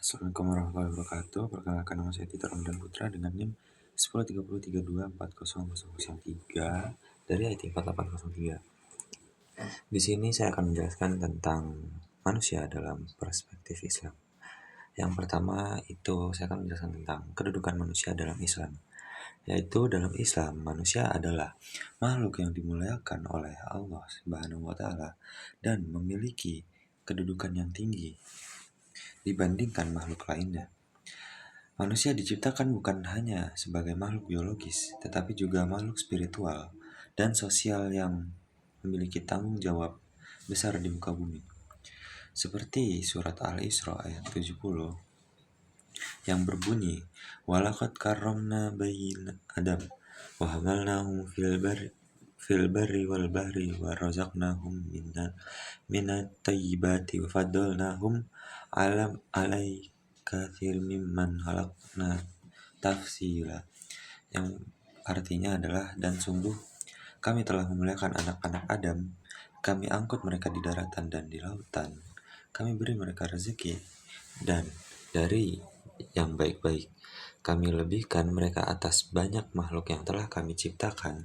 Assalamualaikum warahmatullahi wabarakatuh. Perkenalkan nama saya Tito Ramadan Putra dengan NIM 1033240003 dari IT 4803. Di sini saya akan menjelaskan tentang manusia dalam perspektif Islam. Yang pertama itu saya akan menjelaskan tentang kedudukan manusia dalam Islam. Yaitu dalam Islam, manusia adalah makhluk yang dimuliakan oleh Allah Subhanahu wa taala dan memiliki kedudukan yang tinggi dibandingkan makhluk lainnya. Manusia diciptakan bukan hanya sebagai makhluk biologis, tetapi juga makhluk spiritual dan sosial yang memiliki tanggung jawab besar di muka bumi. Seperti surat Al-Isra ayat 70 yang berbunyi, "Walaqad karramna bani Adam wa hamalnahum fil barri wal bahri wa razaqnahum minat tayyibati wa faddalnahum alai kathir mimman halakna tafsila," yang artinya adalah, dan sungguh kami telah memuliakan anak-anak Adam, kami angkut mereka di daratan dan di lautan, kami beri mereka rezeki, dan dari yang baik-baik kami lebihkan mereka atas banyak makhluk yang telah kami ciptakan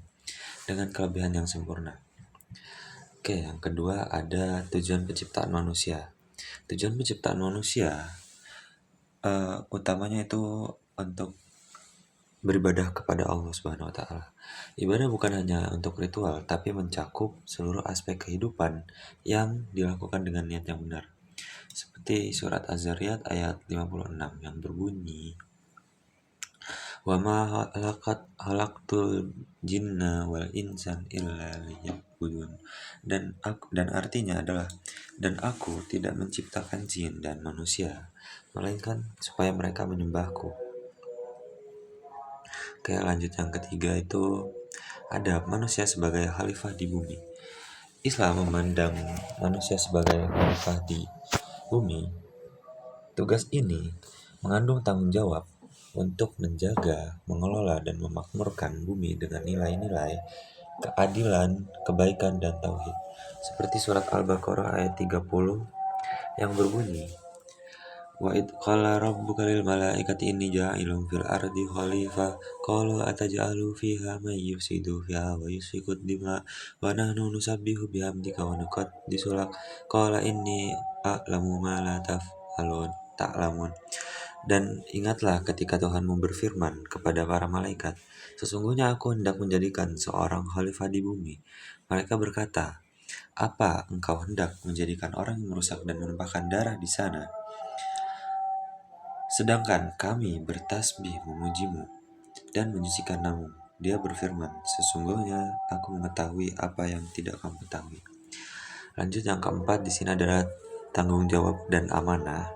dengan kelebihan yang sempurna. Oke, yang kedua ada tujuan penciptaan manusia. Tujuan penciptaan manusia utamanya itu untuk beribadah kepada Allah Subhanahu wa taala. Ibadah bukan hanya untuk ritual, tapi mencakup seluruh aspek kehidupan yang dilakukan dengan niat yang benar. Seperti surat Az-Zariyat ayat 56 yang berbunyi, "Wa ma halaqtul jinna wal insan illa liya'budun." Dan artinya adalah, dan aku tidak menciptakan jin dan manusia melainkan supaya mereka menyembahku. Oke, lanjut yang ketiga itu ada manusia sebagai khalifah di bumi. Islam memandang manusia sebagai khalifah di bumi. Tugas ini mengandung tanggung jawab untuk menjaga, mengelola, dan memakmurkan bumi dengan nilai-nilai keadilan, kebaikan, dan tauhid. Seperti surat Al-Baqarah ayat 30 yang berbunyi, "Wa id qala rabbuka lil malaikati inni ja'ilun fil ardi khalifah qalu ataj'alu fiha may yufsidu fiha wa yusfiku dima wa nahnu nusabbihu bihamdika wa nuqaddisu lak qala inni a'lamu ma la ta'lamun." Dan ingatlah ketika Tuhanmu berfirman kepada para malaikat, "Sesungguhnya aku hendak menjadikan seorang khalifah di bumi." Mereka berkata, "Apa engkau hendak menjadikan orang yang merusak dan menumpahkan darah di sana? Sedangkan kami bertasbih memujimu dan menyucikan namamu." Dia berfirman, "Sesungguhnya aku mengetahui apa yang tidak kamu ketahui." Lanjut yang keempat di sini adalah tanggung jawab dan amanah,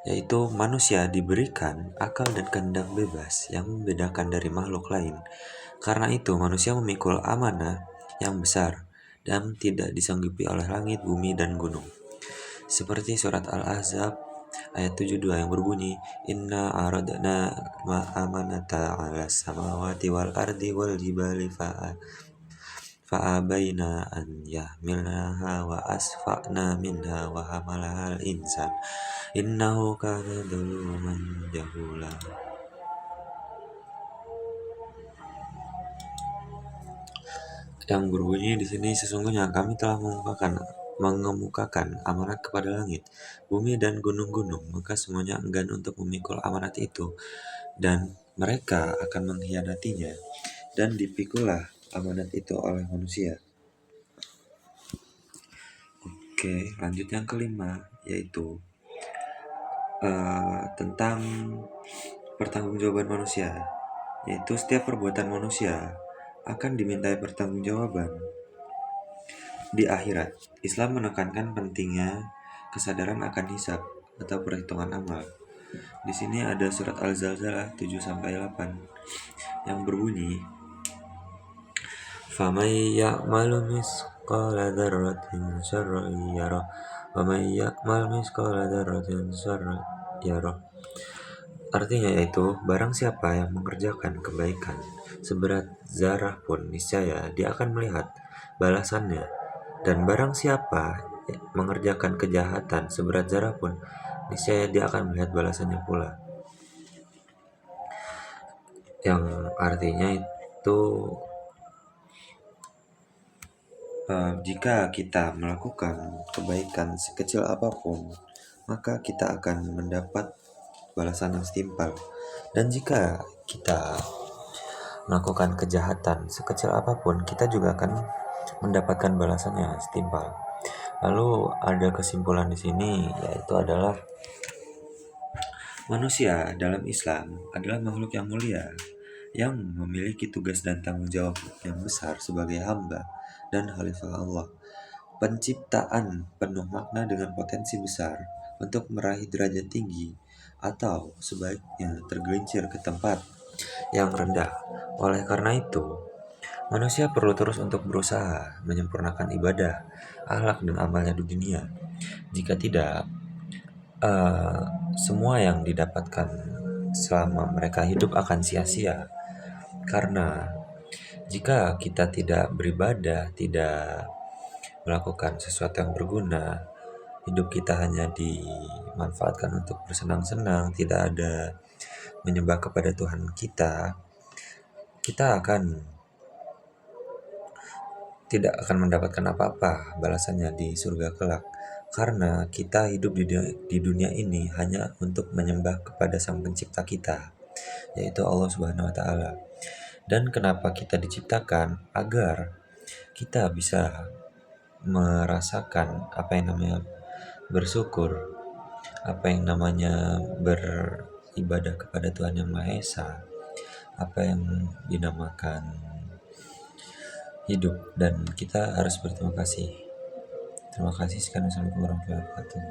yaitu manusia diberikan akal dan kehendak bebas yang membedakan dari makhluk lain. Karena itu manusia memikul amanah yang besar dan tidak disanggupi oleh langit, bumi, dan gunung. Seperti surat Al-Ahzab ayat 72 yang berbunyi, "Inna aradna amanata 'ala samawati wal ardi wal jibali fa'abaina an yahmilnaha wa asfa'na minha wa hamalaha al-insan innahu kana zaluman jahula." Yang berbunyi di sini, "Sesungguhnya kami telah mengemukakan amanat kepada langit, bumi, dan gunung-gunung, maka semuanya enggan untuk memikul amanat itu, dan mereka akan mengkhianatinya, dan dipikulah amanat itu oleh manusia." Oke, lanjut yang kelima, yaitu tentang pertanggungjawaban manusia, yaitu setiap perbuatan manusia akan dimintai pertanggungjawaban di akhirat. Islam menekankan pentingnya kesadaran akan hisab atau perhitungan amal. Di sini ada surat Al-Zalzalah 7-8 yang berbunyi, "Faman ya'mal mithqala dzarratin syarran yarah wa man ya'mal mithqala dzarratin syarran yarah." Artinya yaitu, barang siapa yang mengerjakan kebaikan seberat zarah pun, niscaya dia akan melihat balasannya, dan barang siapa mengerjakan kejahatan seberat zarah pun, niscaya dia akan melihat balasannya pula. Yang artinya itu jika kita melakukan kebaikan sekecil apapun, maka kita akan mendapat balasan yang setimpal. Dan jika kita melakukan kejahatan sekecil apapun, kita juga akan mendapatkan balasannya setimpal. Lalu ada kesimpulan di sini, yaitu adalah manusia dalam Islam adalah makhluk yang mulia, yang memiliki tugas dan tanggung jawab yang besar sebagai hamba dan khalifah Allah. Penciptaan penuh makna dengan potensi besar untuk meraih derajat tinggi atau sebaiknya tergelincir ke tempat yang rendah. Oleh karena itu, manusia perlu terus untuk berusaha menyempurnakan ibadah, akhlak dan amalnya di dunia. Jika tidak, eh, semua yang didapatkan selama mereka hidup akan sia-sia. Karena jika kita tidak beribadah, tidak melakukan sesuatu yang berguna, hidup kita hanya dimanfaatkan untuk bersenang-senang, tidak ada menyembah kepada Tuhan kita akan tidak akan mendapatkan apa-apa balasannya di surga kelak. Karena kita hidup di dunia ini hanya untuk menyembah kepada Sang Pencipta kita, yaitu Allah Subhanahu wa taala. Dan kenapa kita diciptakan? Agar kita bisa merasakan apa yang namanya bersyukur, apa yang namanya beribadah kepada Tuhan Yang Maha Esa, apa yang dinamakan hidup, dan kita harus berterima kasih. Terima kasih. Sekarang, assalamualaikum warahmatullahi wabarakatuh.